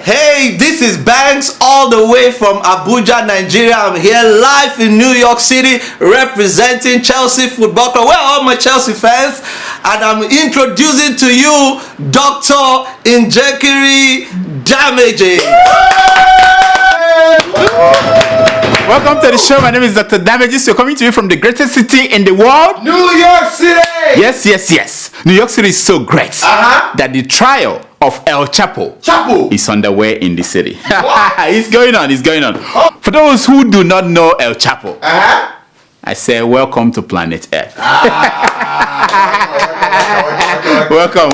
Hey, this is Banks all the way from Abuja, Nigeria. I'm here live in New York City representing Chelsea Football Club. Where are all my Chelsea fans? And I'm introducing to you Dr. Injekiri Damage. Welcome to the show. My name is Dr. Damages. We're coming to you from the greatest city in the world, New York City. Yes. New York City is so great that the trial of El Chapo is underway in the city. It's going on. For those who do not know El Chapo, I say welcome to planet Earth. Welcome.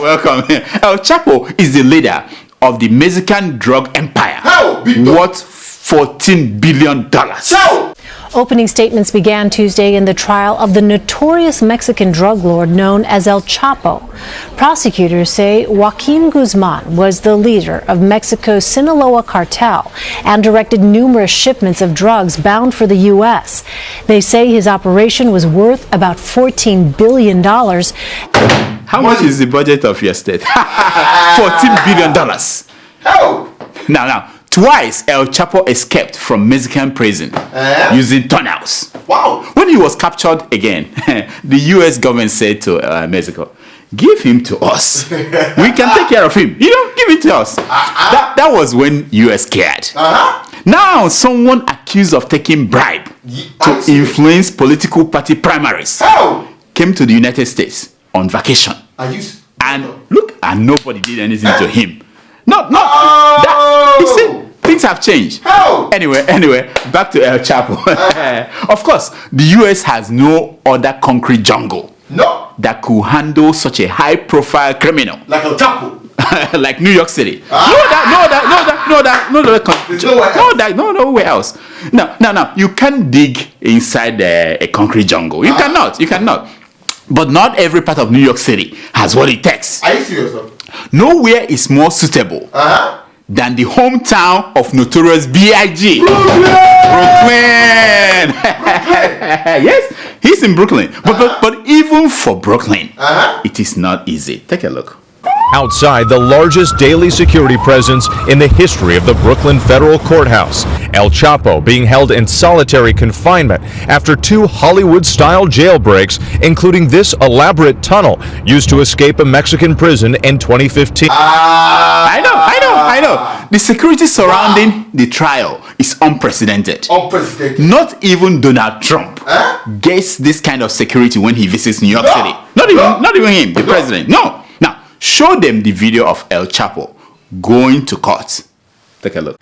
El Chapo is the leader of the Mexican drug empire. Worth $14 billion. Opening statements began Tuesday in the trial of the notorious Mexican drug lord known as El Chapo. Prosecutors say Joaquin Guzman was the leader of Mexico's Sinaloa cartel and directed numerous shipments of drugs bound for the U.S. They say his operation was worth about $14 billion. How much is the budget of your state? $14 billion. Now. Twice, El Chapo escaped from Mexican prison using tunnels. Wow. When he was captured again, the U.S. government said to Mexico, give him to us. We can take care of him. Give it to us. That was when U.S. cared. Now, someone accused of taking bribe to influence political party primaries came to the United States on vacation. And nobody did anything to him. You see, things have changed. Anyway, back to El Chapo. Of course, the U.S. has no other concrete jungle that could handle such a high-profile criminal like El Chapo. like New York City. Nowhere else. Now, you can't dig inside a concrete jungle. You cannot. But not every part of New York City has what it takes. Are you serious? Nowhere is more suitable than the hometown of notorious B.I.G. Brooklyn. Yes, he's in Brooklyn. But even for Brooklyn, it is not easy. Take a look. Outside the largest daily security presence in the history of the Brooklyn Federal Courthouse, El Chapo being held in solitary confinement after 2 Hollywood-style jailbreaks, including this elaborate tunnel used to escape a Mexican prison in 2015. I know. The security surrounding the trial is unprecedented. Not even Donald Trump gets this kind of security when he visits New York City. Not even him, the president. No. Now, show them the video of El Chapo going to court. Take a look.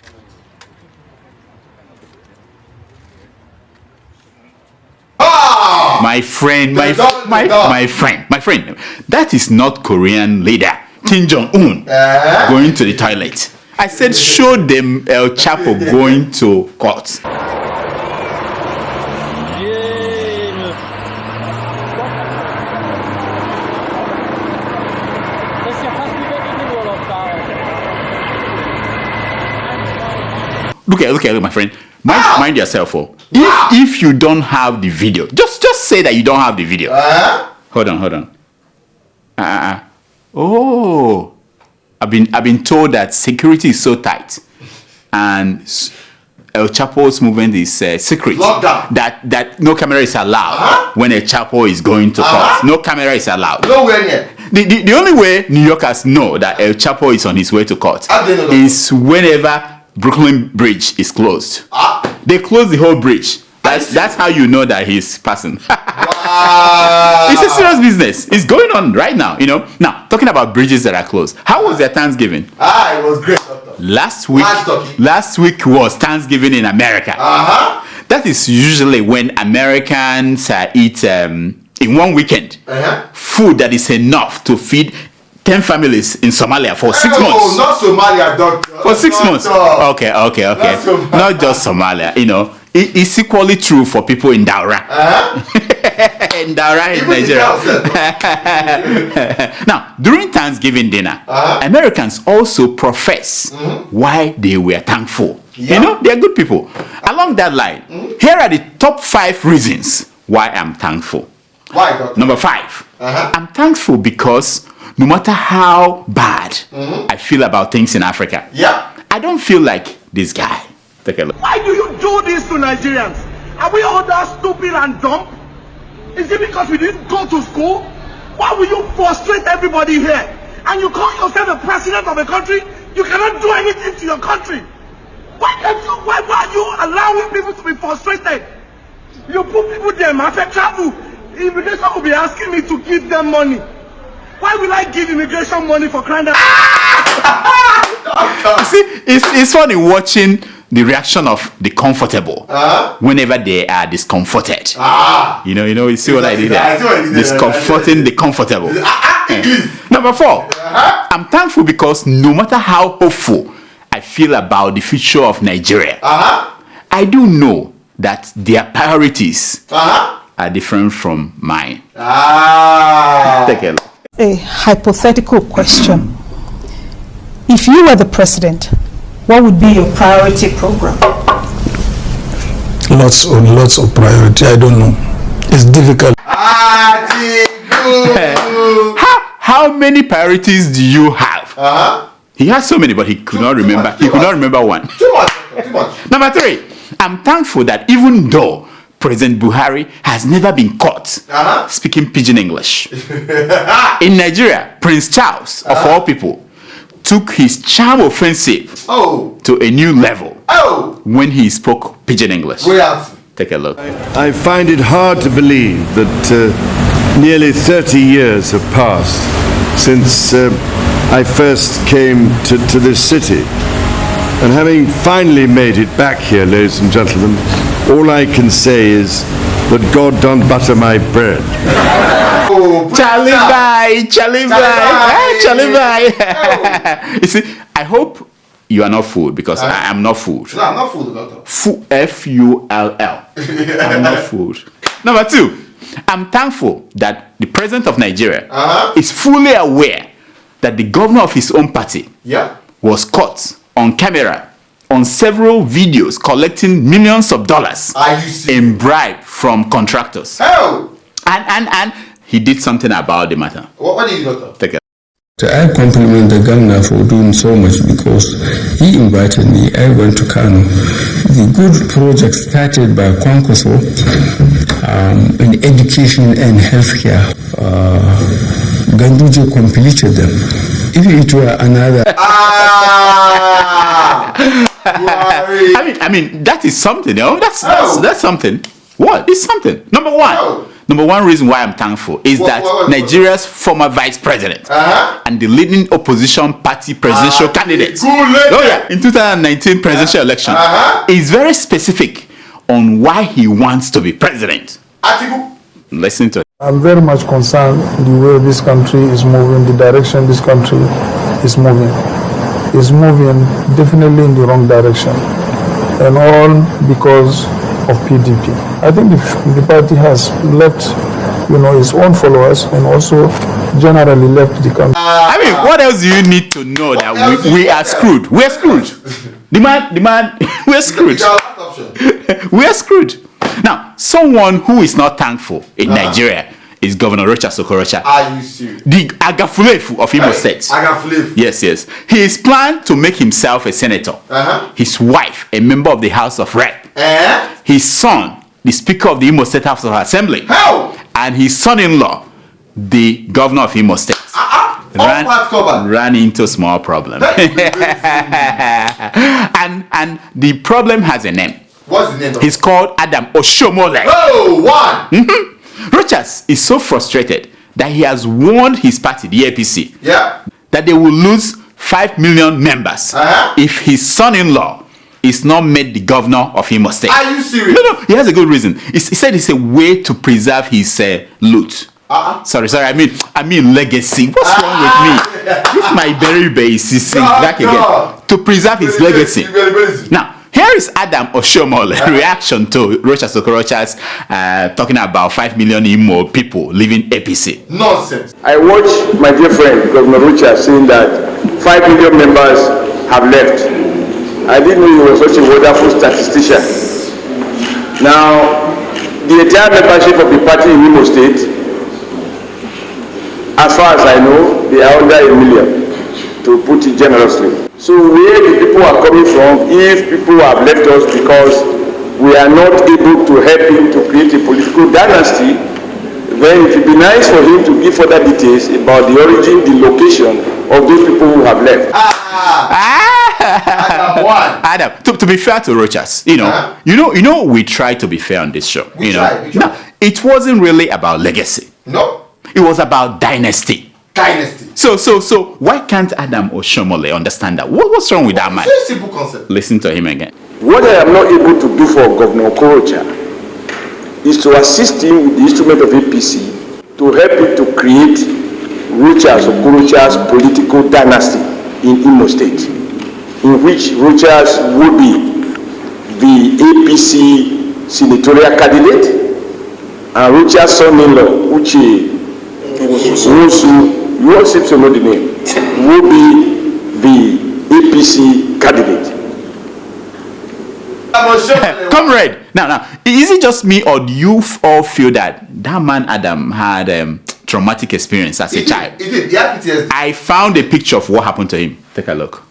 My friend, that is not Korean leader Kim Jong-un going to the toilet. I said show them El Chapo going to court. Look, my friend. Mind yourself. If you don't have the video, just say that you don't have the video. Hold on. Oh, I've been told that security is so tight, and El Chapo's movement is secret. That no camera is allowed when El Chapo is going to court. No camera is allowed. Nowhere near. The only way New Yorkers know that El Chapo is on his way to court is whenever Brooklyn Bridge is closed. They close the whole bridge. That's how you know that he's passing. Wow. It's a serious business. It's going on right now. Now, talking about bridges that are closed. How was their Thanksgiving? It was great, doctor. Last week was Thanksgiving in America. That is usually when Americans eat in one weekend food that is enough to feed 10 families in Somalia for 6 months. No, not Somalia, doctor. For 6 months. Okay. Not just Somalia, It's equally true for people in Daura. In Daura, in Nigeria. Now, during Thanksgiving dinner, Americans also profess why they were thankful. They are good people. Along that line, here are the top 5 reasons why I'm thankful. Why, doctor? Number 5. I'm thankful because no matter how bad I feel about things in Africa, I don't feel like this guy. Take a look. Why do you do this to Nigerians? Are we all that stupid and dumb? Is it because we didn't go to school? Why will you frustrate everybody here? And you call yourself the president of a country? You cannot do anything to your country. Why are you allowing people to be frustrated? You put people there, man, for travel. Immigration will be asking me to give them money. Why will I give immigration money for crying out? See, it's funny watching the reaction of the comfortable whenever they are discomforted. You know, you see what I did there? Discomforting the comfortable. Number 4, I'm thankful because no matter how hopeful I feel about the future of Nigeria, I do know that their priorities are different from mine. Take a look. A hypothetical question. If you were the president, what would be your priority program? Lots of priority. I don't know. It's difficult. How many priorities do you have? He has so many, but he could not remember. He could not remember one. Too much. Number 3, I'm thankful that even though President Buhari has never been caught speaking pidgin English, in Nigeria, Prince Charles, of all people, took his charm offensive to a new level when he spoke pidgin English. Take a look. I find it hard to believe that nearly 30 years have passed since I first came to this city. And having finally made it back here, ladies and gentlemen, all I can say is that God don't butter my bread. Charlie bye. You see, I hope you are not fooled because I am not fooled. No, I'm not fooled, doctor. Full. I'm not fooled. Number 2, I'm thankful that the president of Nigeria is fully aware that the governor of his own party was caught on camera on several videos collecting millions of dollars in bribe from contractors. And he did something about the matter. What did you do? Take it. I compliment the governor for doing so much because he invited me. I went to Kano. The good project started by Kwankwaso in education and healthcare. Ganduje completed them. If it were another... I mean, that is something, you know? That's something. What? It's something. Number 1. Number 1 reason why I'm thankful is that Nigeria's former vice president and the leading opposition party presidential candidate in 2019 presidential election is very specific on why he wants to be president. Listen to it. I'm very much concerned the way this country is moving, the direction this country is moving. It's moving definitely in the wrong direction, and all because of PDP. I think the party has left, its own followers and also generally left the country. I mean, what else do you need to know that we are screwed? We're screwed. The man, we're screwed. We are screwed. Now, someone who is not thankful in Nigeria is Governor Okorocha. Are you serious? The Agafulefus of Imo State. Agafulefus. Yes. He is planned to make himself a senator. His wife, a member of the House of Rep. His son, the Speaker of the Imo State House of Assembly. And his son-in-law, the Governor of Imo State. Ran into small problem. and the problem has a name. What's the name? He's called Oshiohmole. Rochas is so frustrated that he has warned his party, the APC, that they will lose 5 million members if his son-in-law is not made the governor of Imo State. Are you serious? No, he has a good reason. He said it's a way to preserve his loot. Sorry, I mean legacy. What's wrong with me? This my very base is back again. To preserve his legacy. Now, here is Oshiohmole reaction to Okorocha's talking about 5 million Imo people leaving APC. Nonsense. I watched my dear friend Governor Okorocha saying that 5 million members have left. I didn't know he was such a wonderful statistician. Now, the entire membership of the party in Imo State, as far as I know, they are under 1 million. to put it generously. So where the people are coming from, if people have left us because we are not able to help him to create a political dynasty, then it would be nice for him to give further details about the origin, the location of those people who have left. Adam, to be fair to Rochas, you know, we try to be fair on this show. We try. No, it wasn't really about legacy. No. It was about dynasty. Dynasty. So why can't Adam Oshiohmole understand that? What's wrong with that man? It's a simple concept. Listen to him again. What I am not able to do for Governor Okorocha is to assist him with the instrument of APC to help him to create Okorocha's political dynasty in Imo State, in which Rochas would be the APC senatorial candidate, and Rochas' son-in-law, Uche Wosu, you all seem to know the name, will be the APC candidate. Comrade, now, is it just me or do you all feel that man Adam had traumatic experience as a child? He did. PTSD. I found a picture of what happened to him. Take a look.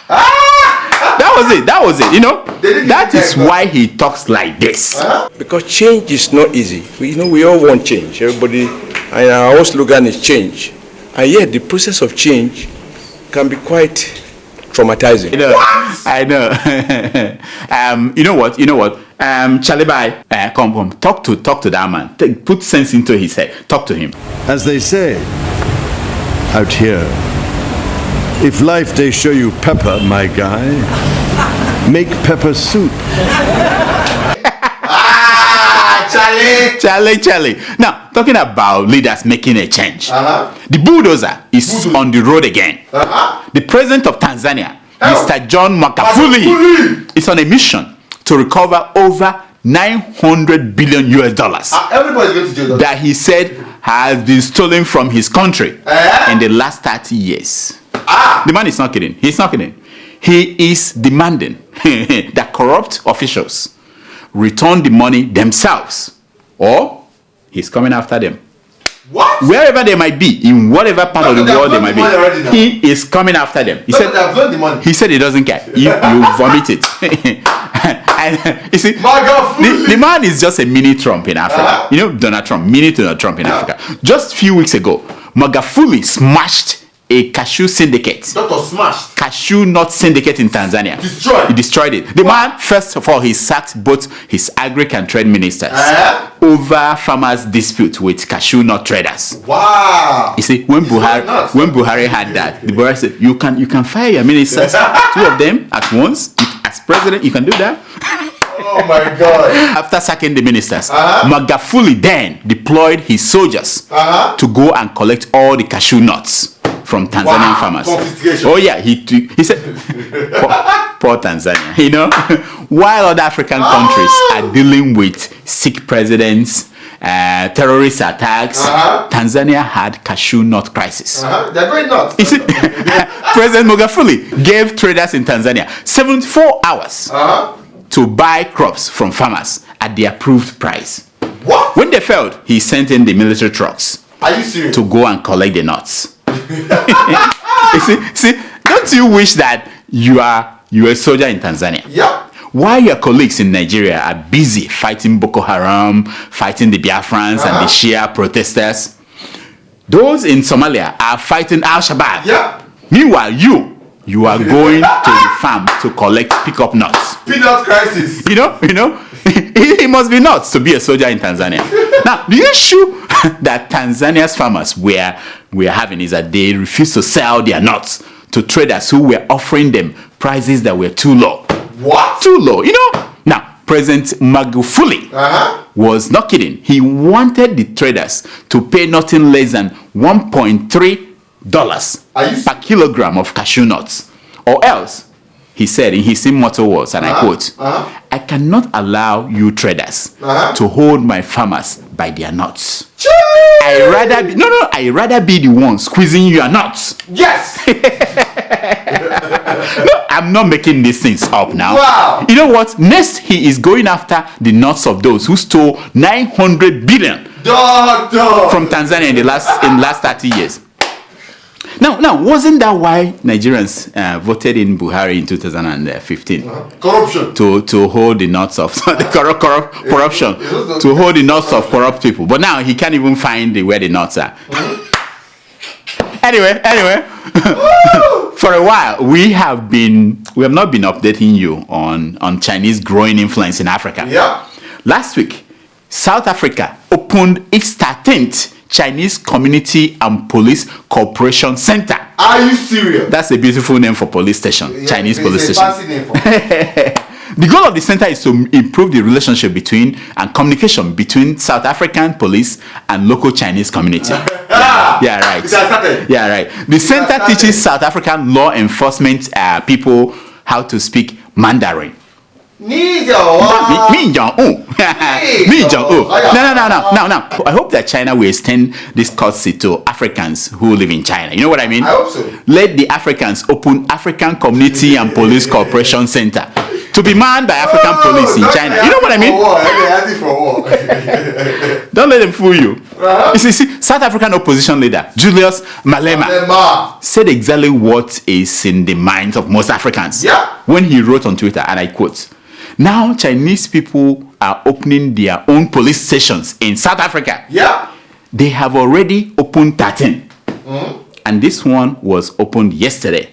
That was it. You know, that is why he talks like this. Because change is not easy. We all want change. Everybody, and our whole slogan is change. And yet the process of change can be quite traumatizing. I know. You know what? Chalibai, come. Talk to that man. Put sense into his head. Talk to him. As they say out here, if life they show you pepper, my guy, make pepper soup. Charlie. Now, talking about leaders making a change. The bulldozer is on the road again. The president of Tanzania, Mr. John Magufuli, is on a mission to recover over $900 billion US Everybody's going to jail that he said has been stolen from his country in the last 30 years. The man is not kidding. He's not kidding. He is demanding that corrupt officials return the money themselves, or he's coming after them. What? Wherever they might be, in whatever part of the world they might be, he is coming after them. He said he doesn't care. You vomit it. And you see, the man is just a mini Trump in Africa. Donald Trump, mini Donald Trump in Africa. Just a few weeks ago, Magufuli smashed a cashew syndicate. Cashew nut syndicate in Tanzania. He destroyed it. The man, first of all, he sacked both his agri and trade ministers over farmers' dispute with cashew nut traders. Wow. You see, when Buhari had that, the Buhari said, you can fire your ministers, two of them at once. As president, you can do that. Oh my God. After sacking the ministers, Magufuli then deployed his soldiers to go and collect all the cashew nuts from Tanzanian farmers. Oh yeah, he said, poor Tanzania. While other African countries are dealing with sick presidents, terrorist attacks, Tanzania had cashew nut crisis. They're going nuts. You see, President Magufuli gave traders in Tanzania 74 hours to buy crops from farmers at the approved price. What? When they failed, he sent in the military trucks. Are you serious? To go and collect the nuts. see, don't you wish that you are a soldier in Tanzania? Yeah. While your colleagues in Nigeria are busy fighting Boko Haram, fighting the Biafrans and the Shia protesters, those in Somalia are fighting Al-Shabaab. Yeah. Meanwhile, you are going to the farm to pick up nuts. Peanut crisis. You know, it must be nuts to be a soldier in Tanzania. Now, the issue that Tanzania's farmers were having is that they refused to sell their nuts to traders who were offering them prices that were too low. What? Too low, Now, President Magufuli was not kidding. He wanted the traders to pay nothing less than $1.3 per kilogram of cashew nuts, or else, he said in his immortal words, and I quote, I cannot allow you traders to hold my farmers by their nuts. I'd rather be the one squeezing your nuts. Yes. No, I'm not making these things up now. Wow. You know what? Next, he is going after the nuts of those who stole $900 billion from Tanzania in the last 30 years. Now, wasn't that why Nigerians voted in Buhari in 2015? Corruption. To hold the knots of the corruption. To hold the knots of corrupt people. But now he can't even find where the knots are. Anyway. For a while, we have not been updating you on Chinese growing influence in Africa. Yeah. Last week, South Africa opened its 13th Chinese Community and Police Cooperation Center. Are you serious? That's a beautiful name for police station. Yeah, Chinese police station. Fancy name for The goal of the center is to improve the relationship between and communication between South African police and local Chinese community. Yeah, right. Yeah, right. The center teaches South African law enforcement people how to speak Mandarin. No. I hope that China will extend this courtesy to Africans who live in China. You know what I mean? I hope so. Let the Africans open African Community and Police Cooperation Center to be manned by African police in China. You know what I mean? Don't let them fool you. You see, South African opposition leader Julius Malema said exactly what is in the minds of most Africans when he wrote on Twitter, and I quote, "Now Chinese people are opening their own police stations in South Africa. They have already opened 13. And this one was opened yesterday."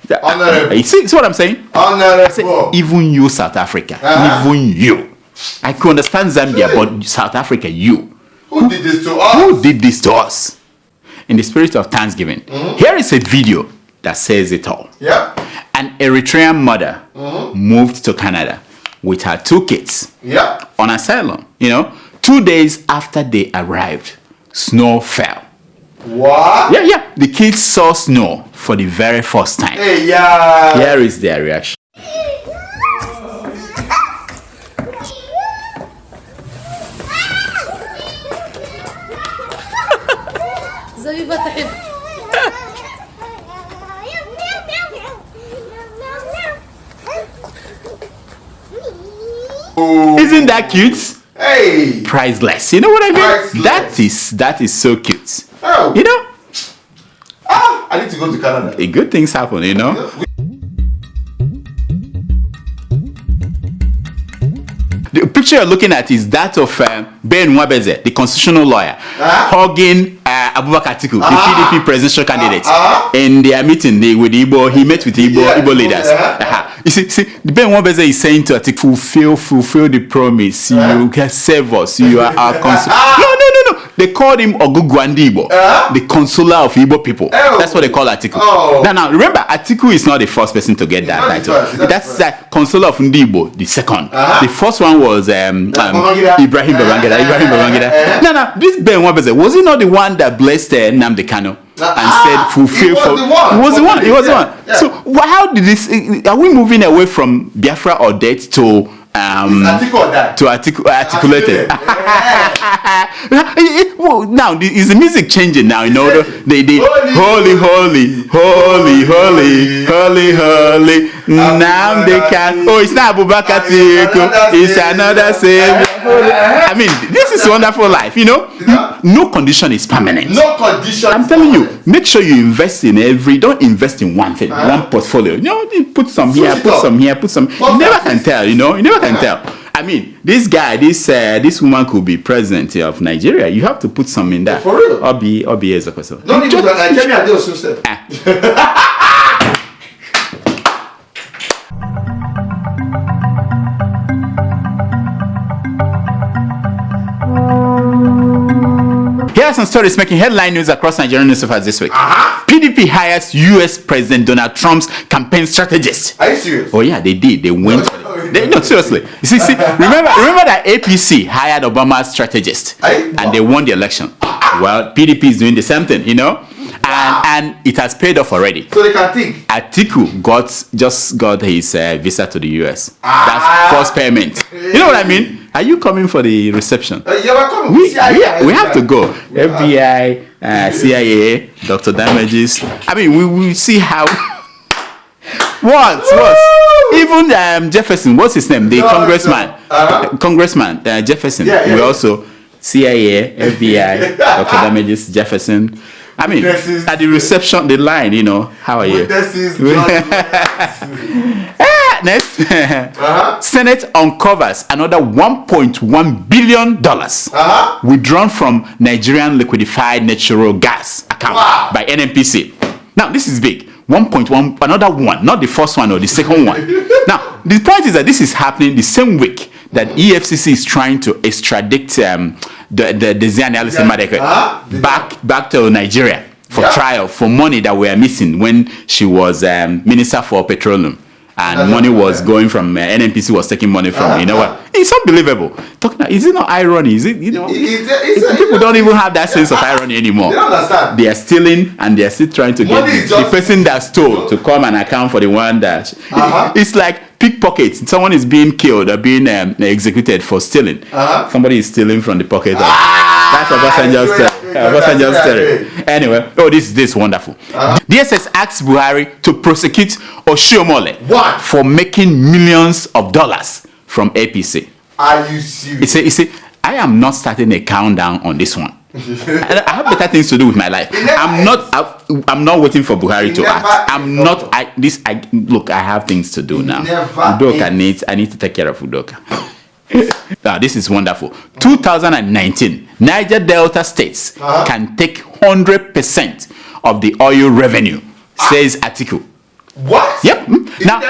You see what I'm saying? I said, even you, South Africa, even you. I could understand Zambia, but South Africa, you. Who did this to us? Who did this to us? In the spirit of Thanksgiving, here is a video that says it all. An Eritrean mother moved to Canada with her 2 kids on asylum. 2 days after they arrived, snow fell. What? Yeah. The kids saw snow for the very first time. Here is their reaction. Isn't that cute? Hey, priceless. You know what I mean? Priceless. That is so cute. Oh. I need to go to Canada. Good things happen, The picture you're looking at is that of Ben Nwabeze, the constitutional lawyer, hugging Abubakar Atiku, the PDP presidential candidate. In their meeting with Igbo, he met with Igbo leaders. You see, Ben Nwabeze is saying to Atiku, fulfill the promise. You can save us. You are our consular. No. They called him Ogugwandibo, the consular of Igbo people. That's what they call Atiku. Now, remember, Atiku is not the first person to get that title. That's consular of Ndibo, the second. The first one was Ibrahim Babangida. Now, this Ben Nwabeze, was he not the one that blessed Nnamdi Kanu and said fulfill for? He was the one. Yeah. So how did this? Are we moving away from Biafra or death to articulated? Now is the music changing now? They holy. Now they can. Oh, it's not Abubakar Atiku. It's another savior. I mean, this is wonderful life. No condition is permanent. No condition. I'm telling you, make sure you invest in don't invest in one thing, one portfolio. Put some here, put some here, put some. You never can tell. You never can tell. I mean, this guy, this woman could be president of Nigeria. You have to put some in there. For real? Obi Ezekwesili. No need to tell me I do so. Here are some stories making headline news across Nigerian newspapers this week. PDP hires U.S. President Donald Trump's campaign strategist. Are you serious? Oh yeah, they did. They went. No, seriously. You see, remember that APC hired Obama's strategist and they won the election. Well, PDP is doing the same thing, and it has paid off already. So they can think. Atiku just got his visa to the U.S. That's first payment. You know what I mean? Are you coming for the reception? Yeah, we're coming. We have to go. FBI, CIA, Dr. Damages. I mean, we will see how. What? Even Jefferson, what's his name? The Congressman Jefferson. We also CIA, FBI, Dr. Damages, Jefferson. I mean, at the reception, the line, how are you? Next, Senate uncovers another $1.1 billion withdrawn from Nigerian liquefied natural gas account by NNPC. Now, this is big. 1.1, another one, not the first one or the second one. Now, the point is that this is happening the same week that EFCC is trying to extradite the Tanzania back to Nigeria for trial for money that we are missing when she was Minister for Petroleum. And money was going from NNPC was taking money from what? It's unbelievable. Is it not irony? Is it people don't even have that sense of irony anymore. They don't understand. They are stealing and they are still trying to get the person that stole to come and account for the one that it's like pickpockets. Someone is being killed or being executed for stealing. Somebody is stealing from the pocket. That's Obasanjo's story. Anyway, this is wonderful. DSS asks Buhari to prosecute Oshiohmole for making millions of dollars from APC. Are you serious? You see, I am not starting a countdown on this one. I have better things to do with my life. I'm not waiting for Buhari to act. Look, I have things to do now. Udoka I need to take care of Udoka. This is wonderful. 2019, Niger Delta states can take 100% of the oil revenue, says Atiku. What? Yep. Now,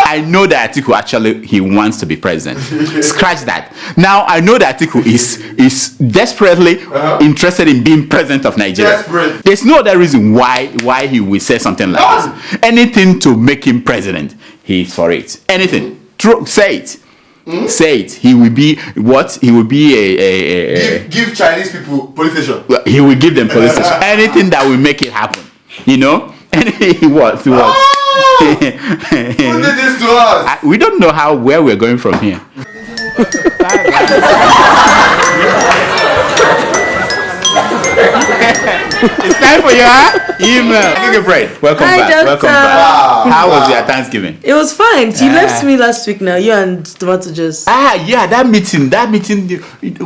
I know that Atiku actually he wants to be president. Scratch that. Now I know that Atiku is desperately interested in being president of Nigeria. Desperate. There's no other reason why he will say something like this. Anything to make him president, he's for it. Anything. Say it. Say it. He will be what? He will be a give Chinese people police station. He will give them police station. Anything that will make it happen. Anything what? Who did this to us? We don't know where we're going from here. It's time for your email. Give a break. Welcome back. Welcome back. Wow. How was your Thanksgiving? It was fine. You left me last week now. You and Tomato just. That meeting.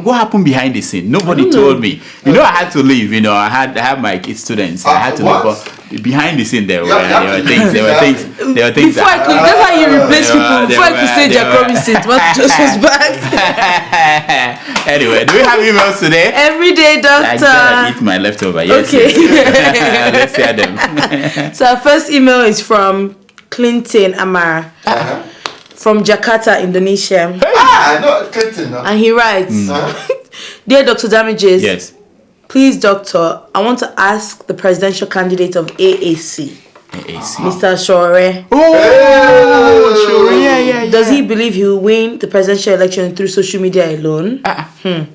What happened behind the scene? Nobody told me. I had to leave. I had my students. I had to leave. But behind the scene, there were things. Before I could, that's how you replace people. Before I could say Jacobi said, Tomato just was back. Anyway, do we have emails today? Every day, doctor. I gotta eat my leftover. Yes. Okay. Yes. Let's hear them. So our first email is from Clinton Amara from Jakarta, Indonesia. I know Clinton. And he writes, Dear Dr. Damages, yes. Please, doctor, I want to ask the presidential candidate of AAC. Mr. Shore. Shore, yeah. Does he believe he will win the presidential election through social media alone?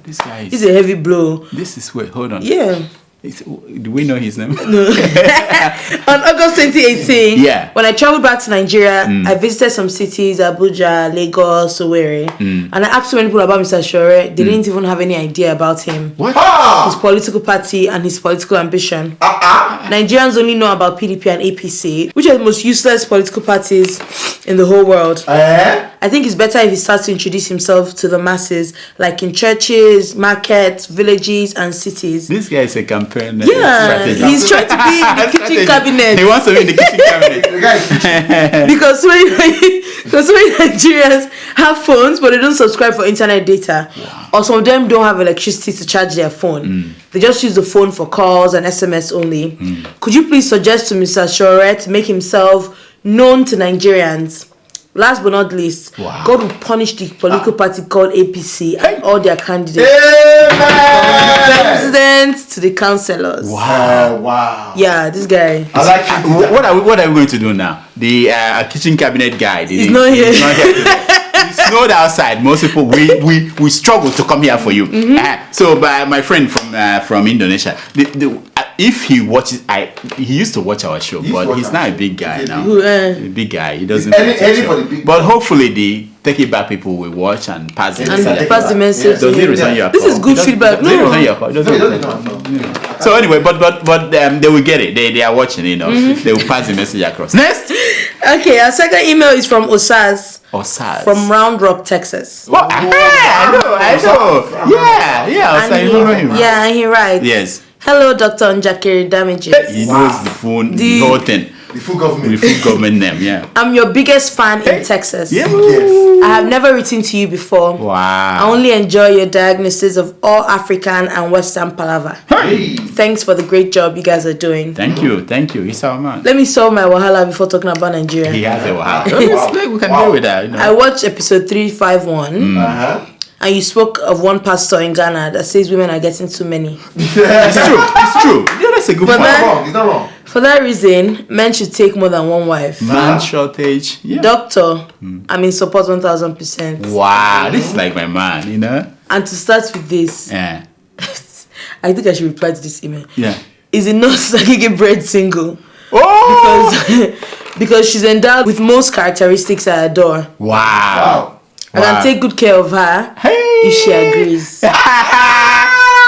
This guy is... It's a heavy blow. This is... Wait, hold on. Yeah. Do we know his name? No. On August 2018, when I traveled back to Nigeria, I visited some cities, Abuja, Lagos, Owerri, and I asked so many people about Mr. Shore. They didn't even have any idea about him, his political party, and his political ambition. Nigerians only know about PDP and APC, which are the most useless political parties in the whole world. I think it's better if he starts to introduce himself to the masses, like in churches, markets, villages, and cities. This guy is a campaign. Strategist. He's trying to be in the kitchen cabinet. He wants to be in the kitchen cabinet. Because so many Nigerians have phones, but they don't subscribe for internet data. Or some of them don't have electricity to charge their phone. They just use the phone for calls and SMS only. Could you please suggest to Mr. Shore to make himself known to Nigerians? Last but not least, God will punish the political party called APC and all their candidates. From the president to the councillors. Wow. Yeah, this guy. I like it. What are we going to do now? The kitchen cabinet guy. He's not here. It's snowed outside. Most people we struggle to come here for you. So, by my friend from Indonesia, if he watches, he used to watch our show, but he's not a big guy now. A big guy, he doesn't. But hopefully the Take It Back people will watch and pass the message. Pass the message. Does he return your call? This is good feedback. Does he return your call? So anyway, but they will get it. They are watching. They will pass the message across. Next. Okay, our second email is from Osaz. From Round Rock, Texas. I know. Yeah. And he writes. Yes. Hello, Dr. Njakiri Damages. He knows the phone, the whole thing. The full government. The full government name, yeah. I'm your biggest fan in Texas. Yeah. Yes. I have never written to you before. Wow. I only enjoy your diagnosis of all African and Western palaver. Hey. Thanks for the great job you guys are doing. Thank you. He's our man. Let me solve my wahala before talking about Nigeria. He has a wahala. We can deal with that. You know? I watched episode 351. And you spoke of one pastor in Ghana that says women are getting too many. It's true. Yeah, that's a good point. It's not wrong. For that reason, men should take more than one wife. Man shortage. Yeah. Doctor, I'm in support 1000%. Wow, this is like my man, you know. And to start with this, yeah, I think I should reply to this email. Yeah. Is it not Sakike Bread single? Oh! Because she's endowed with most characteristics I adore. Wow. I can take good care of her if she agrees.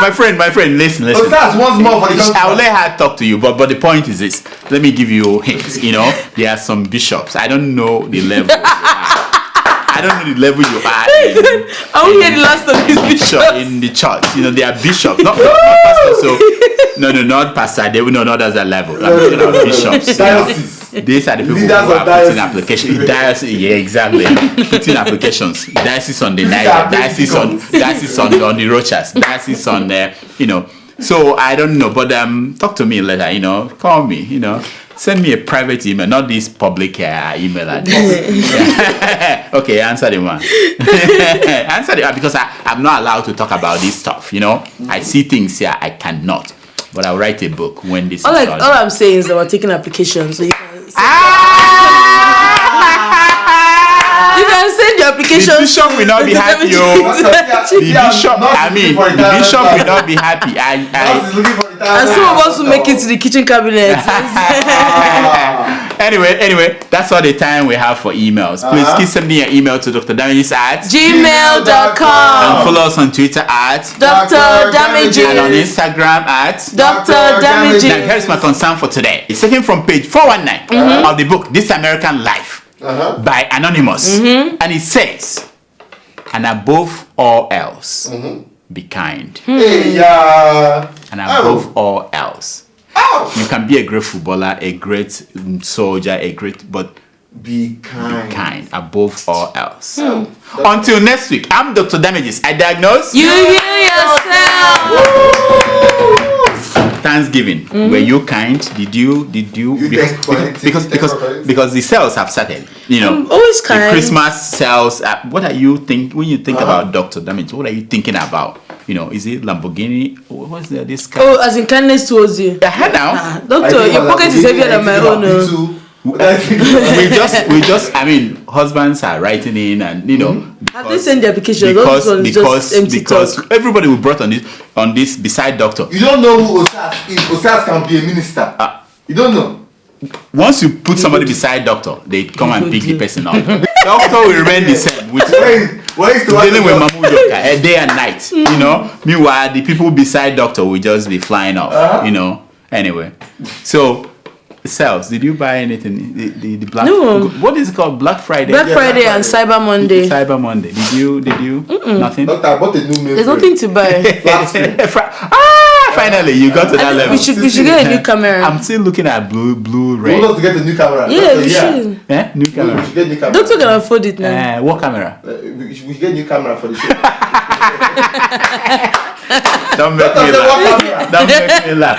My friend, listen. Oh, that's once more for the country. I'll let her talk to you, but the point is this. Let me give you a hint. You know, there are some bishops. I don't know the level. I don't know the level you are in. I will hear the last of this bishop in the church. You know, they are bishops, not pastors. So not pastor. They will know not as a level. I'm talking about bishops. Diocese. These are the people who are putting applications. Diocese, yeah, exactly. Putting applications. Diocese on the Niger. Diocese on the Rochas. Diocese on you know. So I don't know, but talk to me later. You know, call me. You know. Send me a private email, not this public email address. Okay, answer the one. Answer the one because I'm not allowed to talk about this stuff. You know, I see things here I cannot, but I'll write a book when this. All I'm saying is that we're taking applications, so you can. You can send your application. The bishop will not be happy. The bishop will not be happy. And some of us will make it to the kitchen cabinet. Anyway, that's all the time we have for emails. Please keep sending your email to Dr. Damages at gmail.com and follow us on Twitter at Dr. Damages and on Instagram at Dr. Damages. Now here's my concern for today. It's taken from page 419 of the book This American Life by Anonymous, and it says, and above all else, be kind. And above all else, you can be a great footballer, a great soldier, but be kind above all else. Until next week, I'm Dr. Damages. I diagnose. You heal yourself. Thanksgiving. Were you kind? Did you because the sales have started. You know, I'm always kind. The Christmas sales. What are you think when you think about Dr. Damages? What are you thinking about? You know, is it Lamborghini? What's this car? Oh, as in kindness towards you. Now, doctor, your pocket is heavier than my own. we just I mean, husbands are writing in, and you know, have they sent the application? Because everybody we brought on this beside doctor. You don't know who Osas is. Osas can be a minister. You don't know. Once you put somebody beside doctor, they come and pick the person up. Doctor will remain the same with dealing with Mamudoka day and night. You know. Meanwhile, the people beside doctor will just be flying off. You know. Anyway, so. Sales. Did you buy anything? The Black? No. What is it called? Black Friday. Black Friday and Cyber Monday. Cyber Monday. Did you? Nothing. Doctor, I bought a new mail. There's nothing to buy. Finally, you got to that level. We should get a new camera. I'm still looking at blue, red. We want to get a new camera. Yeah, we should. Yeah, new camera. We should get new camera. Doctor can afford it now. What camera? We should get new camera for the show. Don't make me laugh. Don't make me laugh.